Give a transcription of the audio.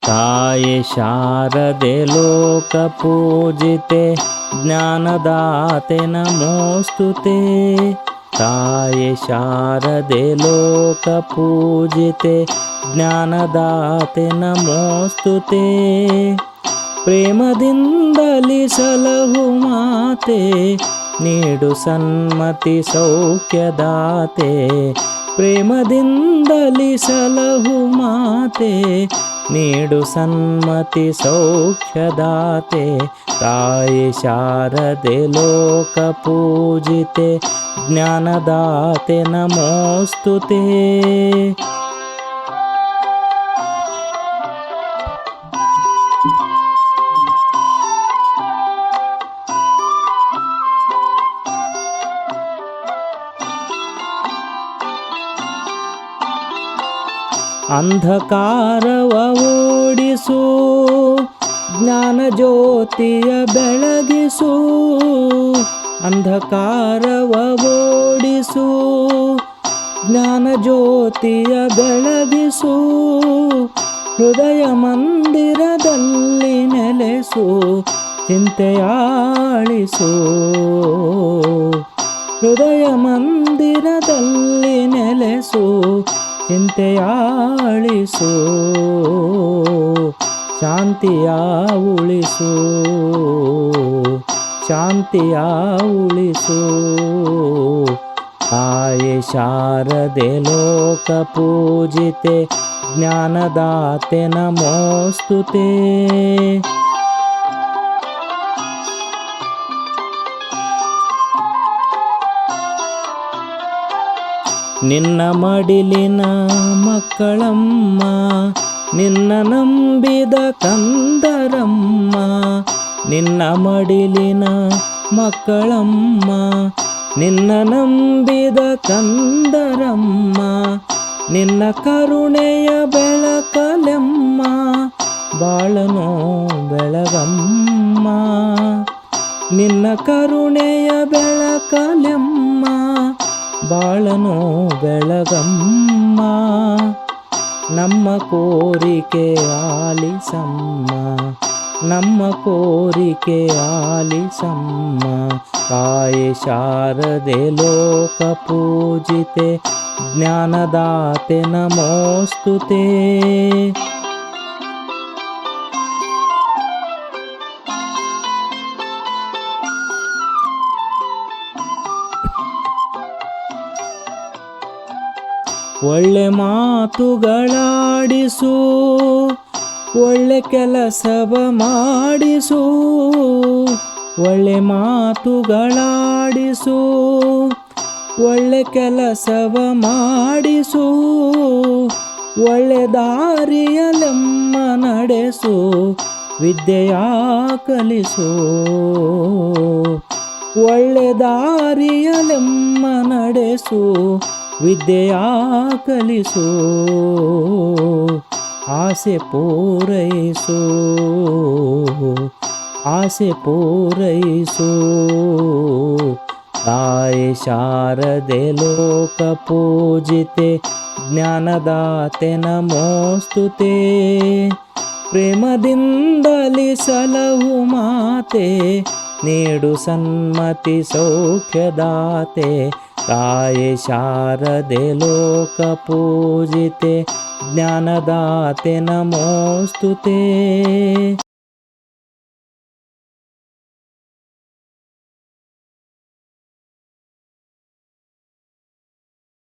ತಾಯೇ ಶಾರದೆ ಲೋಕಪೂಜಿತೆ ಜ್ಞಾನದಾತೆ ನಮೋಸ್ತುತೆ. ತಾಯೇ ಶಾರದೆ ಲೋಕಪೂಜಿತೆ ಜ್ಞಾನದಾತೆ ನಮೋಸ್ತುತೆ. ಪ್ರೇಮದಿಂದಲಿ ಸಲಹು ಮಾತೆ ನೀಡು ಸನ್ಮತಿ ಸೌಖ್ಯದಾತೆ. ಪ್ರೇಮದಿಂದಲಿ ಸಲಹು ಮಾತೆ ನೀಡು ಸನ್ಮತಿ ಸೌಖ್ಯದಾತೆ. ತಾಯೇ ಶಾರದೆ ಲೋಕಪೂಜಿತೆ ಜ್ಞಾನದಾತೆ ನಮೋಸ್ತುತೆ. ಅಂಧಕಾರವ ಓಡಿಸು ಜ್ಞಾನ ಜ್ಯೋತಿಯ ಬೆಳಗಿಸು. ಅಂಧಕಾರವ ಓಡಿಸು ಜ್ಞಾನ ಜ್ಯೋತಿಯ ಬೆಳಗಿಸು. ಹೃದಯ ಮಂದಿರದಲ್ಲಿ ನೆಲೆಸು ಚಿಂತೆಯಾಳಿಸು. ಹೃದಯ ಮಂದಿರದಲ್ಲಿ ನೆಲೆಸು ಚಿಂತೆಯಾಳಿಸು. ಶಾಂತಿಯ ಉಳಿಸು ಶಾಂತಿಯ ಉಳಿಸು. ತಾಯೇ ಶಾರದೆ ಲೋಕಪೂಜಿತೆ ಜ್ಞಾನದಾತೆ ನಮೋಸ್ತುತೆ. ನಿನ್ನ ಮಡಿಲಿನ ಮಕ್ಕಳಮ್ಮ ನಿನ್ನ ನಂಬಿದ ಕಂದರಮ್ಮ. ನಿನ್ನ ಮಡಿಲಿನ ಮಕ್ಕಳಮ್ಮ ನಿನ್ನ ನಂಬಿದ ಕಂದರಮ್ಮ. ನಿನ್ನ ಕರುಣೆಯ ಬೆಳಕಲೆಮ್ಮ ಬಾಳನು ಬೆಳಗಮ್ಮ. ನಿನ್ನ ಕರುಣೆಯ ಬೆಳಕಲೆಮ್ಮ ಬಾಳನು ಬೆಳಗಮ್ಮ. ನಮ್ಮ ಕೋರಿಕೆ ಆಲಿಸಮ್ಮ ನಮ್ಮ ಕೋರಿಕೆ ಆಲಿಸಮ್ಮ. ತಾಯೇ ಶಾರದೆ ಲೋಕಪೂಜಿತೆ ಜ್ಞಾನದಾತೆ ನಮೋಸ್ತುತೆ. ಒಳ್ಳೆ ಮಾತುಗಳಾಡಿಸು ಒಳ್ಳೆ ಕೆಲಸವ ಮಾಡಿಸು. ಒಳ್ಳೆ ಮಾತುಗಳಾಡಿಸು ಒಳ್ಳೆ ಕೆಲಸವ ಮಾಡಿಸು. ಒಳ್ಳೆ ದಾರಿಯಲೆಮ್ಮ ನಡೆಸು ವಿದ್ಯೆಯ ಕಲಿಸು. ಒಳ್ಳೆ ದಾರಿಯಲೆಮ್ಮ ನಡೆಸು ವಿದ್ಯೆಯ ಕಲಿಸು. ಆಸೆ ಪೂರೈಸು ಆಸೆ ಪೂರೈಸು. ತಾಯೇ ಶಾರದೆ ಲೋಕಪೂಜಿತೆ ಜ್ಞಾನದಾತೆ ನಮೋಸ್ತುತೆ. ಪ್ರೇಮದಿಂದಲಿ ಸಲಹು ಮಾತೆ ನೀಡು ಸನ್ಮತಿ ಸೌಖ್ಯದಾತೆ. ತಾಯೇ ಶಾರದೆ ಲೋಕಪೂಜಿತೆ ಜ್ಞಾನದಾತೆ ನಮೋಸ್ತುತೆ.